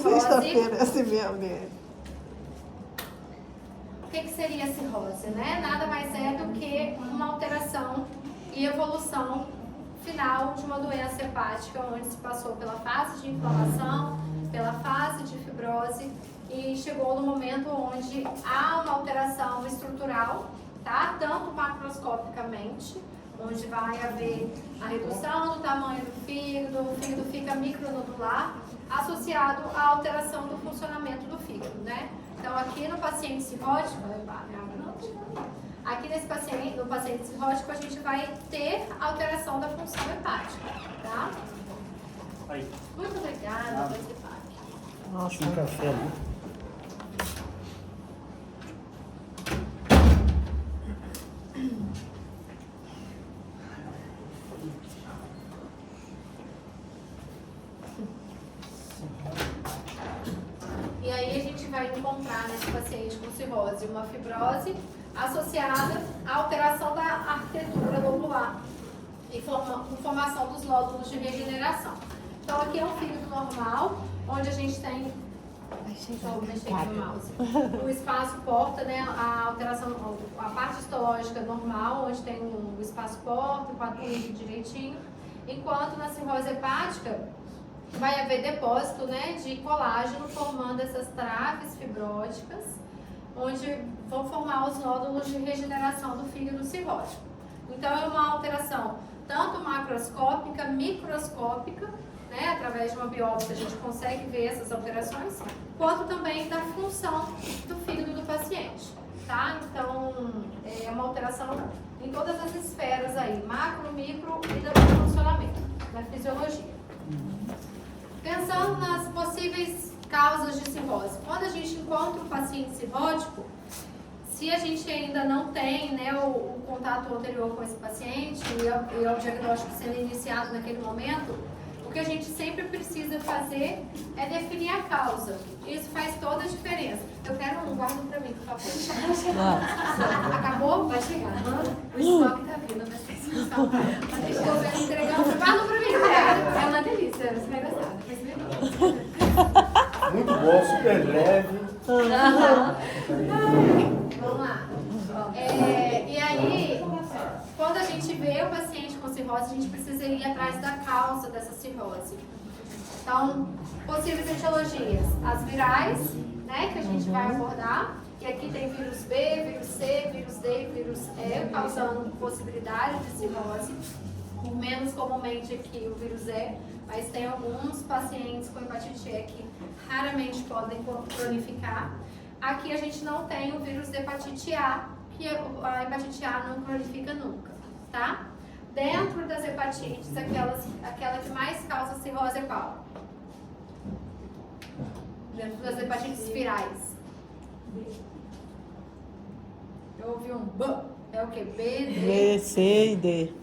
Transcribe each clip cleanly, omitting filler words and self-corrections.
cirrose... Sexta-feira é assim mesmo, né? O que seria a cirrose, né? Nada mais é do que uma alteração e evolução final de uma doença hepática, onde se passou pela fase de inflamação, pela fase de fibrose e chegou no momento onde há uma alteração estrutural, tá? Tanto macroscopicamente, onde vai haver a redução do tamanho do fígado, o fígado fica micronodular, associado à alteração do funcionamento do fígado, né? Então, aqui no paciente cirrótico, aqui nesse paciente, no paciente cirrótico, a gente vai ter alteração da função hepática, tá? Muito obrigada, Dr. Pac. Nossa, Um café, né? E aí a gente vai encontrar nesse paciente com cirrose uma fibrose associada à alteração da arquitetura lobular e formação dos nódulos de regeneração. Então aqui é um fígado normal, onde a gente tem o espaço porta, né, a alteração, a parte histológica normal, onde tem o espaço porta, com a tuíde direitinho, enquanto na cirrose hepática vai haver depósito, né, de colágeno formando essas traves fibróticas, onde vão formar os nódulos de regeneração do fígado cirrótico. Então é uma alteração tanto macroscópica, microscópica, né, através de uma biópsia a gente consegue ver essas alterações, quanto também da função do fígado do paciente, tá? Então é uma alteração em todas as esferas aí, macro, micro e do funcionamento, da fisiologia. Pensando nas possíveis causas de cirrose, quando a gente encontra o paciente cirrótico, se a gente ainda não tem, né, o contato anterior com esse paciente e o diagnóstico sendo iniciado naquele momento, o que a gente sempre precisa fazer é definir a causa. Isso faz toda a diferença. Eu quero um guarda para mim, por favor. Acabou? Vai chegar. O estoque tá vindo, vai ser sensacional. Estou vendo entregando. Guarda para mim, cara. É uma delícia. Você vai gostar. Depois você vai. Muito bom, super leve. Vamos lá. E aí, quando a gente vê o paciente com cirrose, a gente precisa ir atrás da causa dessa cirrose. Então, possíveis etiologias, as virais, né, que a gente vai abordar. E aqui tem vírus B, vírus C, vírus D e vírus E, causando possibilidade de cirrose. Menos comumente aqui o vírus E, mas tem alguns pacientes com hepatite E que raramente podem cronificar. Aqui a gente não tem o vírus da hepatite A, que a hepatite A não cronifica nunca, tá? Dentro das hepatites, aquela que mais causa cirrose é qual? Dentro das hepatites virais. Eu ouvi um B. É o que? B, D. B, C e D.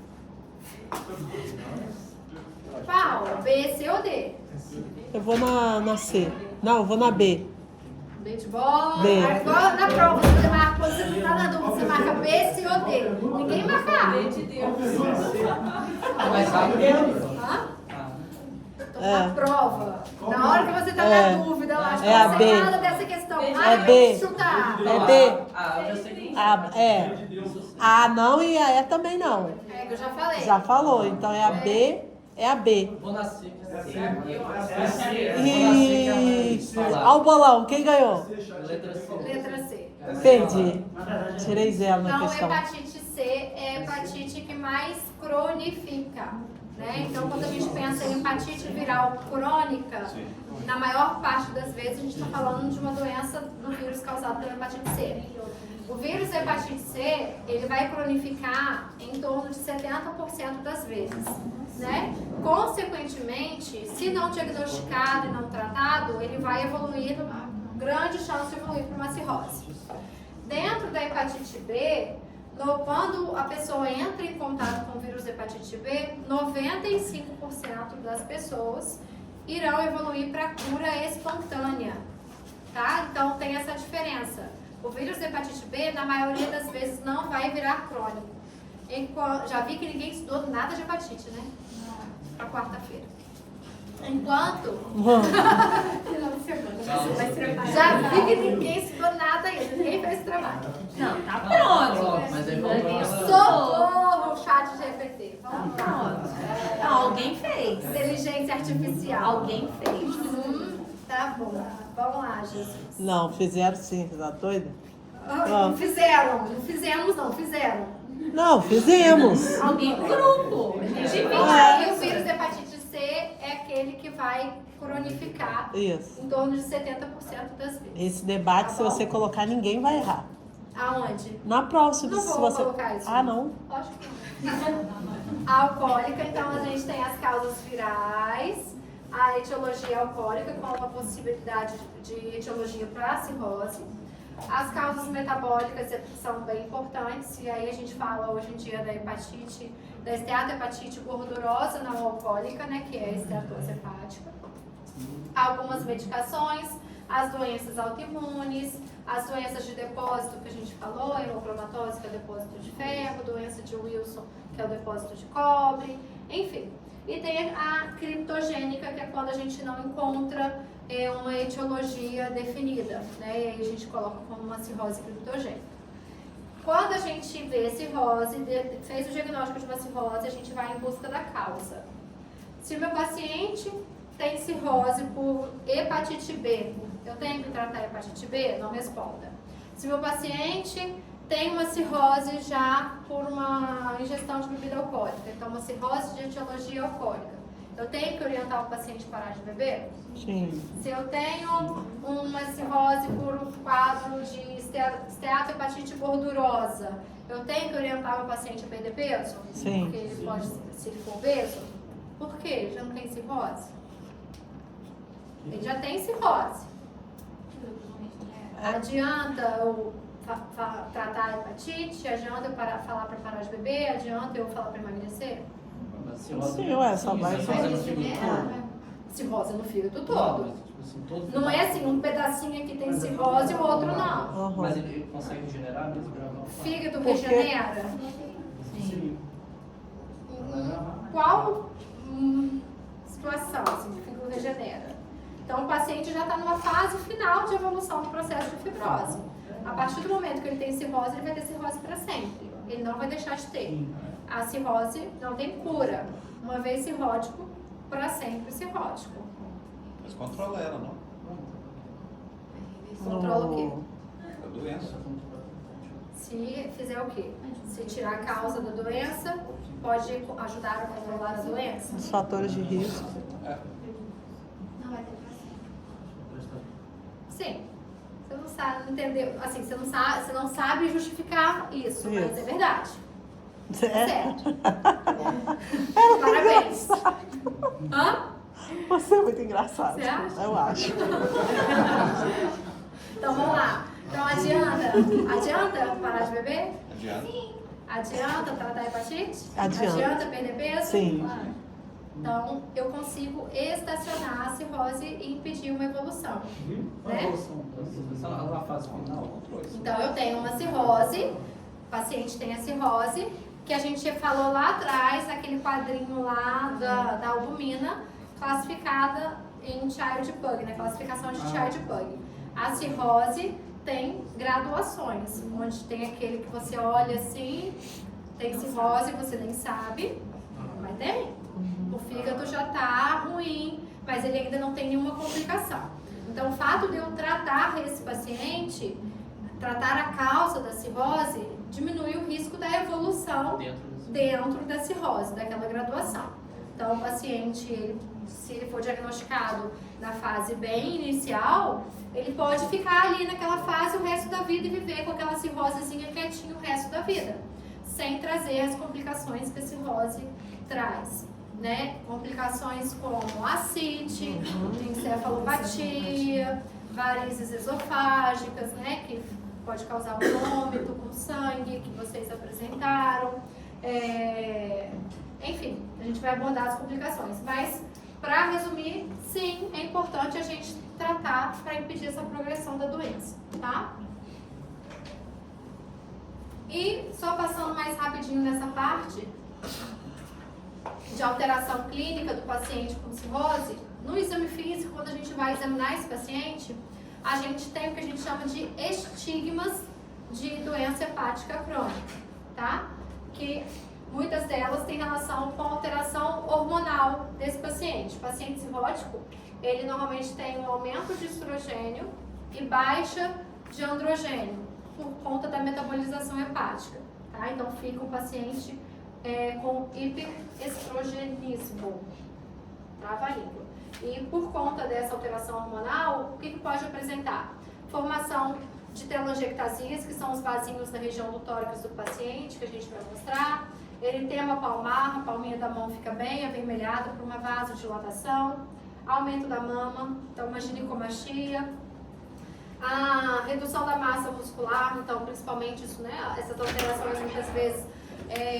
Qual? B, C ou D? Eu vou na C. Não, eu vou na B. D de bola. D. Igual na prova, você marca, quando você não tá na dúvida, você marca B, C ou D. Ninguém marca A. D de Deus. Mas sabe Hã? Então, na prova, na hora que você tá na dúvida, lá, É a não B. sei nada dessa questão. É B. Chutar. É B. Ah, eu já sei que A não e a E também não. É que eu já falei. Já falou, então é a B, é a B. vou nascer. E ao bolão, quem ganhou? Letra C. Letra C. Perdi. Tirei zero na Então, questão. hepatite C é a hepatite que mais cronifica, né? Então, quando a gente pensa em hepatite viral crônica, na maior parte das vezes a gente está falando de uma doença do vírus causado pela hepatite C. O vírus da hepatite C, ele vai cronificar em torno de 70% das vezes, né? Consequentemente, se não diagnosticado e não tratado, ele vai evoluir, grande chance de evoluir para uma cirrose. Dentro da hepatite B, quando a pessoa entra em contato com o vírus da hepatite B, 95% das pessoas irão evoluir para cura espontânea, tá? Então tem essa diferença. O vírus da hepatite B, na maioria das vezes, não vai virar crônico. Já vi que ninguém estudou nada de hepatite, né? Para quarta-feira. Enquanto... Já vi que ninguém estudou nada ainda, ninguém fez esse trabalho. Não, tá pronto. Mas aí faltou Socorro, chat GPT. Vamos lá. Pronto. Não, alguém fez. Inteligência artificial. Alguém fez. Tá bom. Vamos lá, Jesus. Não, fizeram sim, tá doida? Não fizeram. Não fizemos, não. Fizeram. Não, fizemos. Alguém no grupo. E o vírus da hepatite C é aquele que vai cronificar Isso. em torno de 70% das vezes. Esse debate, se você colocar, ninguém vai errar. Aonde? Na próxima, Não se vou você... colocar isso. Ah, não? Lógico que não. A alcoólica, então a gente tem as causas virais, a etiologia alcoólica com uma possibilidade de etiologia para a cirrose. As causas metabólicas são bem importantes, e aí a gente fala hoje em dia da hepatite, da esteatohepatite gordurosa não alcoólica, né, que é a esteatose hepática. Algumas medicações, as doenças autoimunes, as doenças de depósito que a gente falou, hemocromatose, que é o depósito de ferro, doença de Wilson, que é o depósito de cobre, enfim. E tem a criptogênica, que é quando a gente não encontra uma etiologia definida, né? E aí a gente coloca como uma cirrose criptogênica. Quando a gente vê cirrose, fez o diagnóstico de uma cirrose, a gente vai em busca da causa. Se o meu paciente tem cirrose por hepatite B, eu tenho que tratar a hepatite B? Não responda. Se meu paciente tem uma cirrose já por uma ingestão de bebida alcoólica, então uma cirrose de etiologia alcoólica, eu tenho que orientar o paciente a parar de beber? Sim. Se eu tenho uma cirrose por um quadro de esteatohepatite gordurosa, eu tenho que orientar o paciente a perder peso? Sim. Porque ele pode, se ele for obeso. Por quê? Ele já não tem cirrose? Ele já tem cirrose. Adianta eu tratar a hepatite? Adianta eu falar para parar de beber? Adianta eu falar para emagrecer? Sim, ué, só vai fazer no fígado todo. Cirrose no fígado Não, todo. mas, tipo assim, todo Não é assim, um pedacinho aqui tem cirrose e o outro não. Uhum. Mas ele consegue regenerar mesmo? Fígado Porque- regenera? Sim. Qual situação assim, o fígado regenera? Então o paciente já está numa fase final de evolução do processo de fibrose. A partir do momento que ele tem cirrose, ele vai ter cirrose para sempre. Ele não vai deixar de ter. A cirrose não tem cura. Uma vez cirrótico, para sempre cirrótico. Mas controla ela, não? Controla o quê? A doença. Se fizer o quê? Se tirar a causa da doença, pode ajudar a controlar a doença? Os fatores de risco. Não vai ter Sim. Você não sabe, entendeu? Assim, você não sabe justificar isso, mas é verdade. É. Certo. Parabéns. Hã? Você é muito engraçado. Você acha? Eu acho. Então vamos lá. Então adianta parar de beber? Adianta. Adianta tratar a hepatite? Adianta. Adianta perder peso? Sim. Então eu consigo estacionar a cirrose e impedir uma evolução. Né? Na fase final. Então eu tenho uma cirrose, o paciente tem a cirrose, que a gente falou lá atrás, naquele quadrinho lá da albumina, classificada em Child Pug, na classificação de Child Pug. A cirrose tem graduações, onde tem aquele que você olha assim, tem cirrose, você nem sabe, mas tem. O fígado já está ruim, mas ele ainda não tem nenhuma complicação. Então o fato de eu tratar esse paciente, tratar a causa da cirrose, diminui o risco da evolução dentro da cirrose, daquela graduação. Então o paciente, se ele for diagnosticado na fase bem inicial, ele pode ficar ali naquela fase o resto da vida e viver com aquela cirrosezinha quietinho o resto da vida, sem trazer as complicações que a cirrose traz, né? Complicações como ascite, encefalopatia, varizes esofágicas, né? Que pode causar um vômito com sangue, que vocês apresentaram. Enfim, a gente vai abordar as complicações, mas para resumir, sim, é importante a gente tratar para impedir essa progressão da doença, tá? E só passando mais rapidinho nessa parte de alteração clínica do paciente com cirrose, no exame físico, quando a gente vai examinar esse paciente, a gente tem o que a gente chama de estigmas de doença hepática crônica, tá? Que muitas delas têm relação com a alteração hormonal desse paciente. O paciente cirrótico, ele normalmente tem um aumento de estrogênio e baixa de androgênio por conta da metabolização hepática, tá? Então fica um paciente com hiperestrogenismo, trava a língua. E por conta dessa alteração hormonal, o que pode apresentar? Formação de telangiectasias, que são os vasinhos na região do tórax do paciente, que a gente vai mostrar. Eritema palmar, a palminha da mão fica bem avermelhada por uma vasodilatação. Aumento da mama, então uma ginecomastia. A redução da massa muscular, então principalmente isso, né? Essas alterações muitas vezes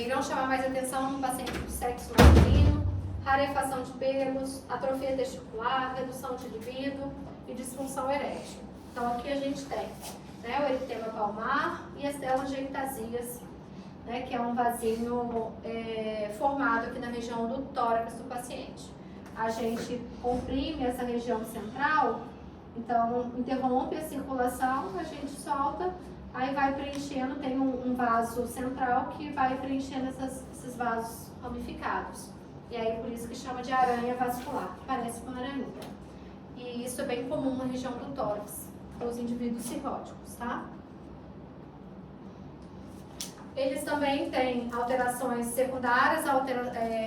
irão chamar mais atenção no paciente do sexo masculino. Rarefação de pelos, atrofia testicular, redução de libido e disfunção erétil. Então aqui a gente tem, né, o eritema palmar e as telangiectasias, né, que é um vasinho formado aqui na região do tórax do paciente. A gente comprime essa região central, então interrompe a circulação, a gente solta, aí vai preenchendo, tem um vaso central que vai preenchendo esses vasos ramificados. E aí por isso que chama de aranha vascular, que parece uma aranha. E isso é bem comum na região do tórax, nos indivíduos cirróticos, tá? Eles também têm alterações secundárias,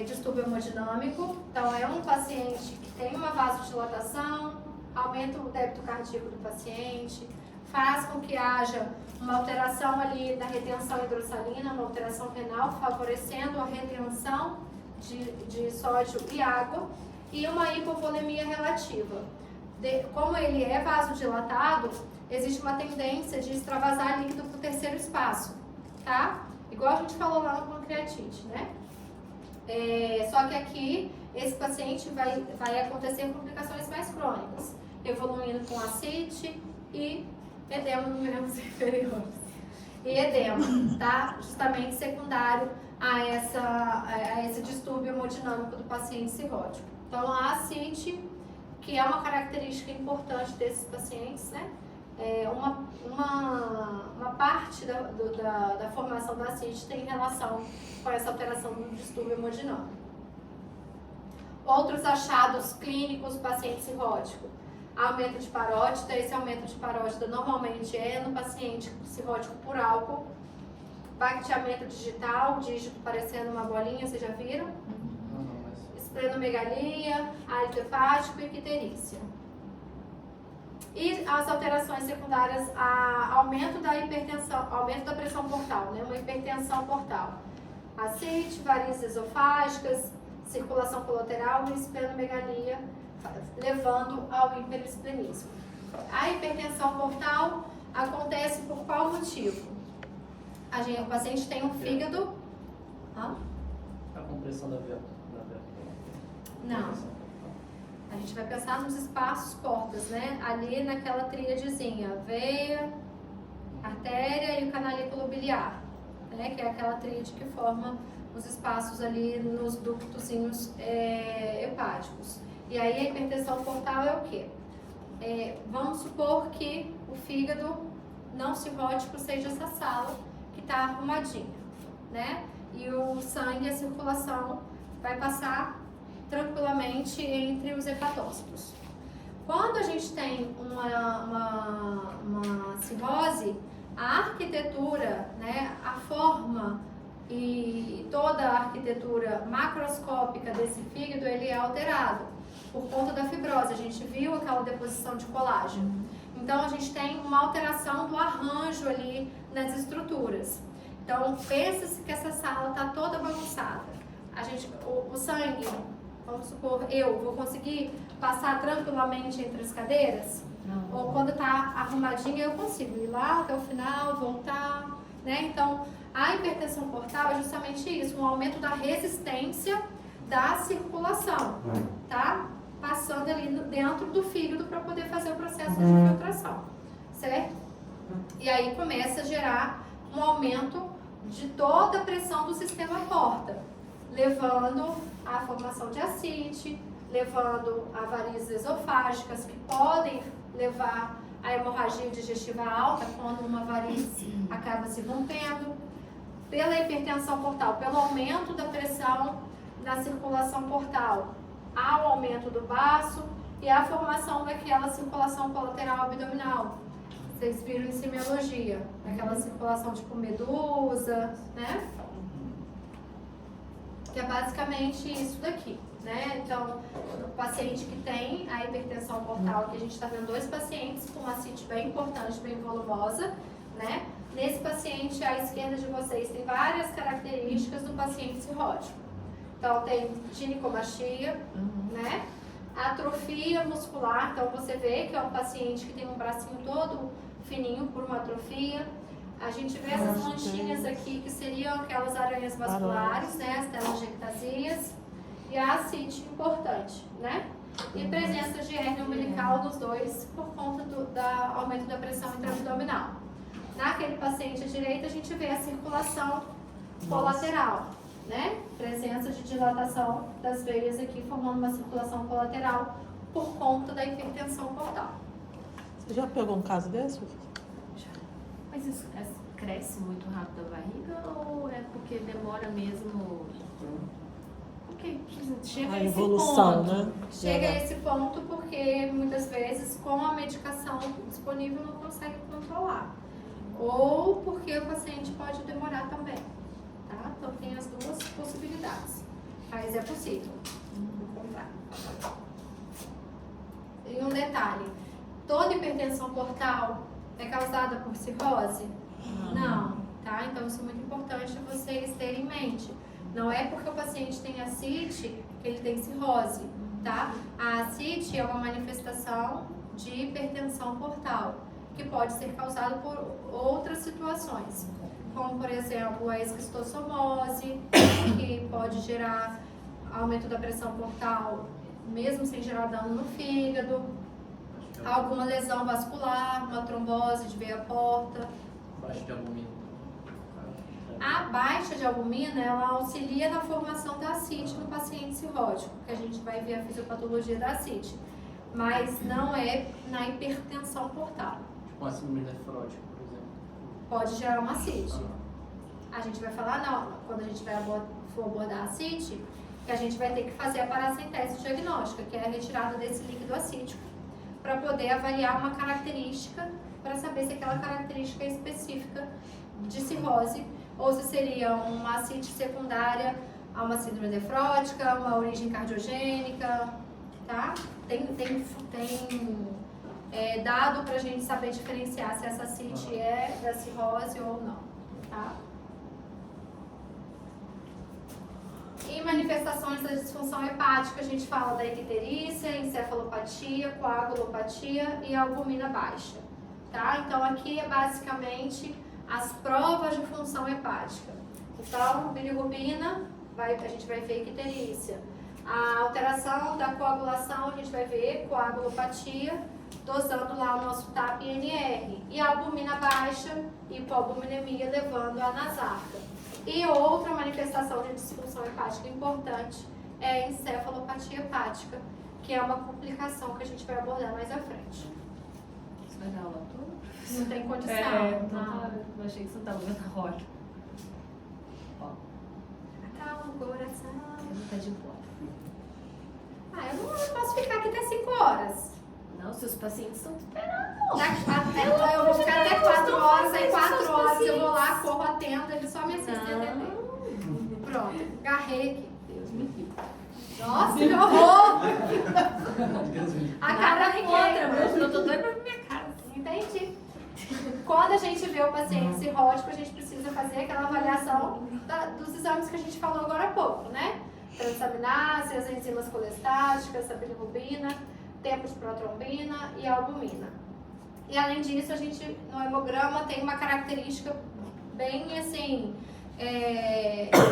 distúrbio hemodinâmico. Então é um paciente que tem uma vasodilatação, aumenta o débito cardíaco do paciente, faz com que haja uma alteração ali da retenção hidrossalina, uma alteração renal, favorecendo a retenção de sódio e água, e uma hipovolemia relativa. Como ele é vasodilatado, existe uma tendência de extravasar líquido para o terceiro espaço, tá? Igual a gente falou lá no pancreatite, né? Só que aqui, esse paciente vai acontecer complicações mais crônicas, evoluindo com ascite e edema nos membros inferiores. E edema, tá? Justamente secundário a esse distúrbio hemodinâmico do paciente cirrótico. Então, a ascite, que é uma característica importante desses pacientes, né? Uma parte da formação da ascite tem relação com essa alteração do distúrbio hemodinâmico. Outros achados clínicos do paciente cirrótico. Aumento de parótida, esse aumento de parótida normalmente é no paciente cirrótico por álcool. Bacteamento digital, dígito parecendo uma bolinha, vocês já viram? Esplenomegalia, hálito hepático e icterícia. E as alterações secundárias, aumento da hipertensão, aumento da pressão portal, né? Uma hipertensão portal. Ascite, varizes esofágicas, circulação colateral e esplenomegalia, levando ao hiperesplenismo. A hipertensão portal acontece por qual motivo? O paciente tem um fígado... A compressão da veia. Não. A gente vai pensar nos espaços portas, né? Ali naquela tríadezinha, veia, artéria e o canalículo biliar, né? Que é aquela tríade que forma os espaços ali nos ductozinhos hepáticos. E aí a hipertensão portal é o quê? Vamos supor que o fígado não cirrótico seja essa sala que está arrumadinha, né? E o sangue, a circulação vai passar tranquilamente entre os hepatócitos. Quando a gente tem uma cirrose, a arquitetura, né, a forma e toda a arquitetura macroscópica desse fígado, ele é alterado por conta da fibrose. A gente viu aquela deposição de colágeno. Então, a gente tem uma alteração do arranjo ali nas estruturas. Então, pensa-se que essa sala está toda bagunçada. O sangue, vamos supor, eu vou conseguir passar tranquilamente entre as cadeiras? Não. Ou quando está arrumadinha, eu consigo ir lá até o final, voltar, né? Então, a hipertensão portal é justamente isso, um aumento da resistência da circulação, tá? Passando ali dentro do fígado para poder fazer o processo de filtração, certo? E aí começa a gerar um aumento de toda a pressão do sistema porta, levando à formação de ascite, levando a varizes esofágicas, que podem levar a hemorragia digestiva alta, quando uma varize acaba se rompendo, pela hipertensão portal, pelo aumento da pressão na circulação portal, ao aumento do baço e a formação daquela circulação colateral abdominal. Vocês viram em semiologia, aquela circulação tipo medusa, né? Que é basicamente isso daqui, né? Então, o paciente que tem a hipertensão portal, que a gente está vendo 2 pacientes com uma CIT bem importante, bem volumosa, né? Nesse paciente, à esquerda de vocês, tem várias características do paciente cirrótico. Então, tem ginecomastia, né? Atrofia muscular, então você vê que é um paciente que tem um bracinho todo fininho por uma atrofia. A gente vê essas manchinhas aqui, que seriam aquelas aranhas vasculares, né? As telangiectasias. E a ascite importante, né? E presença de hérnia umbilical nos dois por conta do aumento da pressão intraabdominal. Naquele paciente à direita, a gente vê a circulação colateral, né? Presença de dilatação das veias aqui, formando uma circulação colateral por conta da hipertensão portal. Você já pegou um caso desse? Mas isso cresce muito rápido a barriga ou é porque demora mesmo? Porque chega A a esse evolução, ponto. né? Chega a esse ponto porque muitas vezes com a medicação disponível não consegue controlar. Ou porque o paciente pode demorar também, tá? Então tem as duas possibilidades, mas é possível encontrar. E um detalhe, toda hipertensão portal é causada por cirrose? Não, tá? Então isso é muito importante vocês terem em mente. Não é porque o paciente tem ascite que ele tem cirrose, tá? A ascite é uma manifestação de hipertensão portal, que pode ser causada por outras situações, como por exemplo a esquistossomose, que pode gerar aumento da pressão portal, mesmo sem gerar dano no fígado, alguma lesão vascular, uma trombose de veia porta. Baixa de albumina. A baixa de albumina, ela auxilia na formação da ascite no paciente cirrótico, que a gente vai ver a fisiopatologia da ascite, mas não é na hipertensão portal. Tipo uma síndrome nefrótica, por exemplo. Pode gerar uma ascite. A gente vai falar, não, quando a gente for abordar a ascite, que a gente vai ter que fazer a paracentese diagnóstica, que é a retirada desse líquido acítico, para poder avaliar uma característica, para saber se aquela característica é específica de cirrose, ou se seria uma ascite secundária a uma síndrome nefrótica, uma origem cardiogênica, tá? Tem dado para a gente saber diferenciar se essa ascite é da cirrose ou não, tá? E manifestações da disfunção hepática, a gente fala da icterícia, encefalopatia, coagulopatia e albumina baixa, tá? Então aqui é basicamente as provas de função hepática. Então, bilirrubina, a gente vai ver icterícia. A alteração da coagulação, a gente vai ver coagulopatia, dosando lá o nosso TAP-INR. E a albumina baixa, hipoalbuminemia, levando a nasarca. E outra manifestação de disfunção hepática importante é a encefalopatia hepática, que é uma complicação que a gente vai abordar mais à frente. Isso vai dar aula toda? Não tem condição. Eu achei que você estava vendo a roda. Acalma o coração. Tá de boa. Eu não posso ficar aqui até 5 horas. Não, seus pacientes estão esperando. Eu vou ficar até 4 horas, aí 4 horas eu vou lá, corro, atendo, ele só me assiste atender. Pronto, agarrei aqui. Deus me livre. Nossa, que horror! A Nada cara contra, fiquei. eu tô doida pra ver minha cara. Entendi. Quando a gente vê o paciente cirrótico, a gente precisa fazer aquela avaliação dos exames que a gente falou agora há pouco, né? Transaminase, as enzimas colestáticas, a bilirrubina, tempo de protrombina e albumina. E além disso, a gente no hemograma tem uma característica bem assim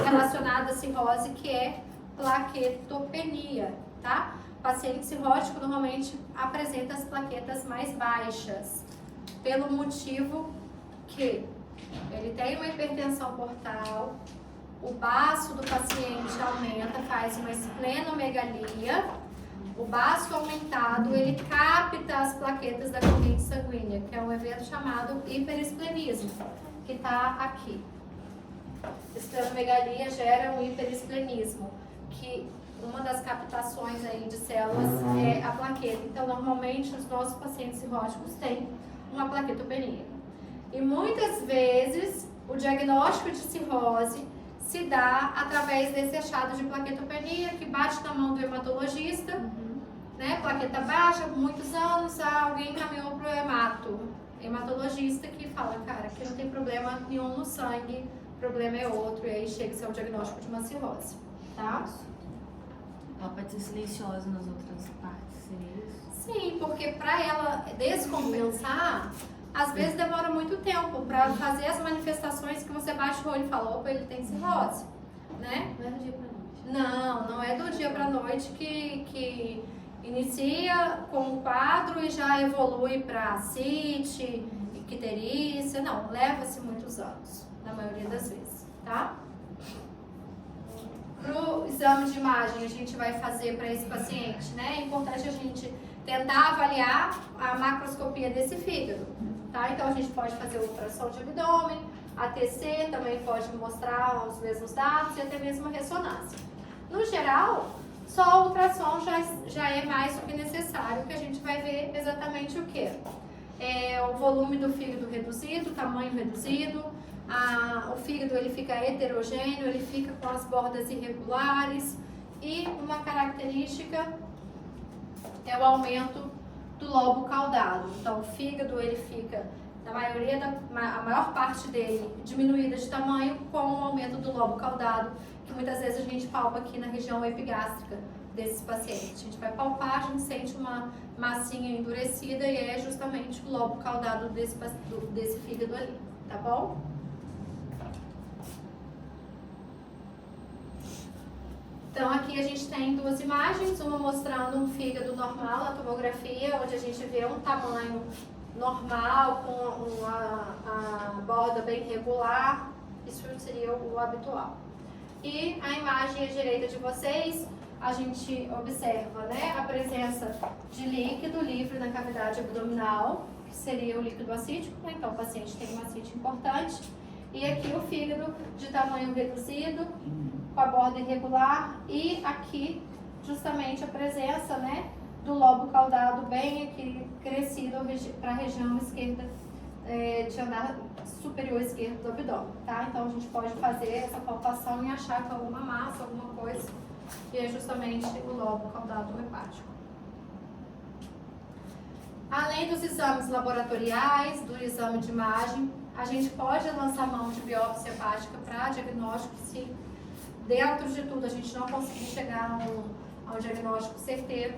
relacionada à cirrose, que é plaquetopenia, tá? O paciente cirrótico normalmente apresenta as plaquetas mais baixas, pelo motivo que ele tem uma hipertensão portal, o baço do paciente aumenta, faz uma esplenomegalia, O baço aumentado, ele capta as plaquetas da corrente sanguínea, que é um evento chamado hiperesplenismo, que está aqui. Esplenomegalia gera um hiperesplenismo, que uma das captações aí de células é a plaqueta. Então, normalmente, os nossos pacientes cirróticos têm uma plaquetopenia. E muitas vezes, o diagnóstico de cirrose se dá através desse achado de plaquetopenia, que bate na mão do hematologista, né? Plaqueta baixa, por muitos anos, alguém encaminhou para o hematologista, que fala, cara, aqui não tem problema nenhum no sangue, o problema é outro, e aí chega-se ao diagnóstico de uma cirrose, tá? Ela pode ser silenciosa nas outras partes, seria isso? Sim, porque para ela descompensar, às vezes demora muito tempo para fazer as manifestações que você baixa o olho e fala, opa, ele tem cirrose, né? Não é do dia pra noite. Não é do dia para noite que inicia com o quadro e já evolui para ascite, icterícia. Não, leva-se muitos anos, na maioria das vezes, tá? Pro exame de imagem, a gente vai fazer para esse paciente, né? É importante a gente tentar avaliar a macroscopia desse fígado, tá? Então, a gente pode fazer ultrassom de abdômen, ATC também pode mostrar os mesmos dados e até mesmo a ressonância. No geral, só o ultrassom já é mais do que necessário, que a gente vai ver exatamente o que? O volume do fígado reduzido, tamanho reduzido, o fígado ele fica heterogêneo, ele fica com as bordas irregulares e uma característica é o aumento do lobo caudado. Então o fígado ele fica, a maior parte dele diminuída de tamanho com o aumento do lobo caudado, que muitas vezes a gente palpa aqui na região epigástrica desses pacientes. A gente vai palpar, a gente sente uma massinha endurecida e é justamente o lobo caudado desse fígado ali, tá bom? Então aqui a gente tem duas imagens, uma mostrando um fígado normal na tomografia, onde a gente vê um tamanho normal, com a borda bem regular, isso seria o habitual. E a imagem à direita de vocês, a gente observa, né, a presença de líquido livre na cavidade abdominal, que seria o líquido acítico, né? Então o paciente tem uma ascite importante. E aqui o fígado de tamanho reduzido, com a borda irregular, e aqui justamente a presença, né, do lobo caudado bem aqui crescido para a região esquerda, de andar superior esquerdo do abdômen, tá? Então a gente pode fazer essa palpação e achar que alguma massa, alguma coisa, e é justamente o lobo caudado hepático. Além dos exames laboratoriais, do exame de imagem, a gente pode lançar mão de biópsia hepática para diagnóstico se dentro de tudo a gente não conseguir chegar a um diagnóstico certeiro.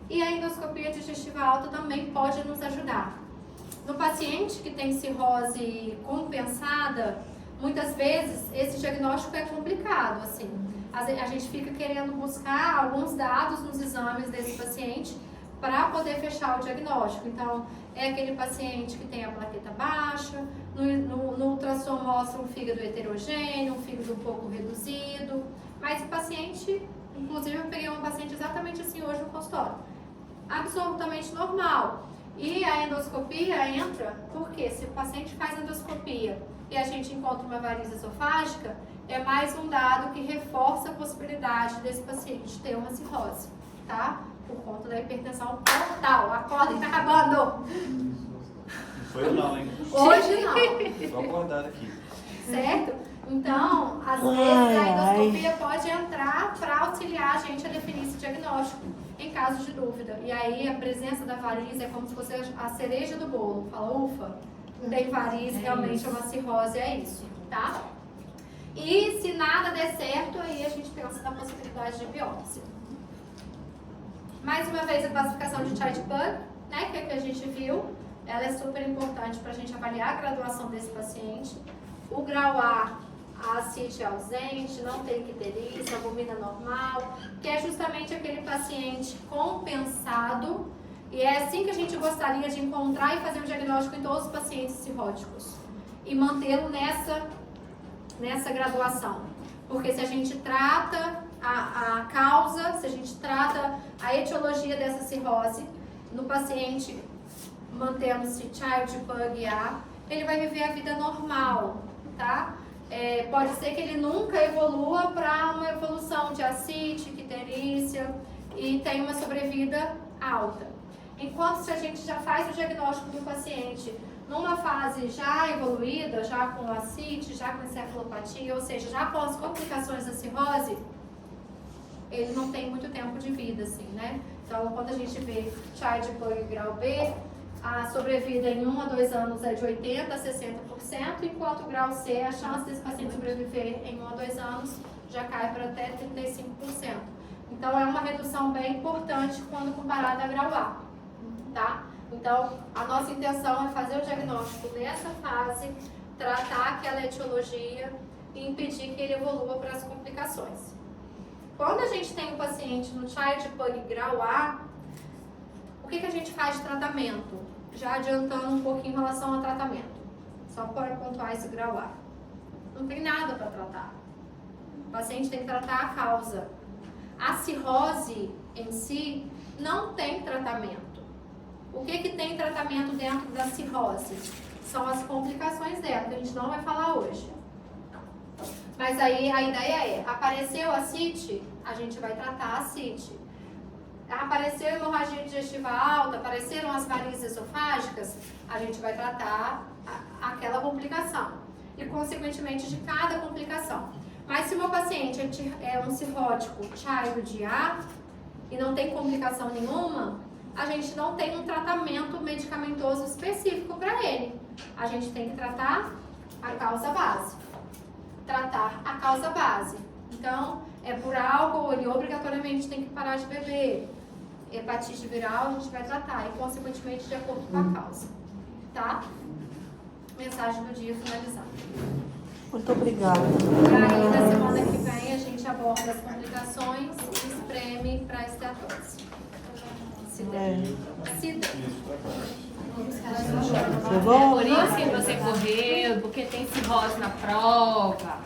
E a endoscopia digestiva alta também pode nos ajudar. No paciente que tem cirrose compensada, muitas vezes esse diagnóstico é complicado, assim. A gente fica querendo buscar alguns dados nos exames desse paciente para poder fechar o diagnóstico. Então, é aquele paciente que tem a plaqueta baixa, no ultrassom mostra um fígado heterogêneo, um fígado um pouco reduzido, mas o paciente, inclusive eu peguei uma paciente exatamente assim hoje no consultório, absolutamente normal. E a endoscopia entra porque se o paciente faz endoscopia e a gente encontra uma varize esofágica, é mais um dado que reforça a possibilidade desse paciente ter uma cirrose, tá? Por conta da hipertensão portal. Acorda que tá acabando! Não foi eu não, hein? Hoje não. Tô acordado aqui. Certo? Então, às vezes a endoscopia pode entrar para auxiliar a gente a definir esse diagnóstico em caso de dúvida. E aí a presença da varize é como se fosse a cereja do bolo. Fala, ufa, tem varize, realmente é uma cirrose, é isso, tá? E se nada der certo, aí a gente pensa na possibilidade de biópsia. Mais uma vez a classificação de Child-Pugh, né, que é que a gente viu, ela é super importante para a gente avaliar a graduação desse paciente. O grau A ascite ausente, não tem icterícia, albumina normal, que é justamente aquele paciente compensado, e é assim que a gente gostaria de encontrar e fazer o diagnóstico em todos os pacientes cirróticos e mantê-lo nessa graduação. Porque se a gente trata a causa, se a gente trata a etiologia dessa cirrose no paciente mantendo-se Child Pug A, ele vai viver a vida normal, tá? Pode ser que ele nunca evolua para uma evolução de ascite, icterícia e tenha uma sobrevida alta. Enquanto se a gente já faz o diagnóstico do paciente numa fase já evoluída, já com ascite, já com encefalopatia, ou seja, já com as complicações da cirrose, ele não tem muito tempo de vida, assim, né? Então, quando a gente vê Child Pug grau B, a sobrevida em 1 a 2 anos é de 80% a 60%, enquanto o grau C, a chance desse paciente sobreviver em 1 a 2 anos já cai para até 35%. Então, é uma redução bem importante quando comparada a grau A, tá? Então, a nossa intenção é fazer o diagnóstico nessa fase, tratar aquela etiologia e impedir que ele evolua para as complicações. Quando a gente tem um paciente no Child Pug grau A, o que a gente faz de tratamento? Já adiantando um pouquinho em relação ao tratamento. Só para pontuar esse grau A. Não tem nada para tratar. O paciente tem que tratar a causa. A cirrose em si não tem tratamento. O que tem tratamento dentro da cirrose? São as complicações dela, que a gente não vai falar hoje. Mas aí a ideia é, apareceu a ascite, a gente vai tratar a ascite. Apareceu hemorragia digestiva alta, apareceram as varizes esofágicas, a gente vai tratar aquela complicação. E, consequentemente, de cada complicação. Mas se o meu paciente é um cirrótico Child A e não tem complicação nenhuma, a gente não tem um tratamento medicamentoso específico para ele. A gente tem que tratar a causa base. Tratar a causa base. Então, é por álcool, ele obrigatoriamente tem que parar de beber. Hepatite viral a gente vai tratar e, consequentemente, de acordo com a causa. Tá? Mensagem do dia finalizada. Muito obrigada. E aí, na semana que vem, a gente aborda as complicações e espreme para a esteatose. Se der. Se der. Tá bom? Por isso que você correu, porque tem cirrose na prova.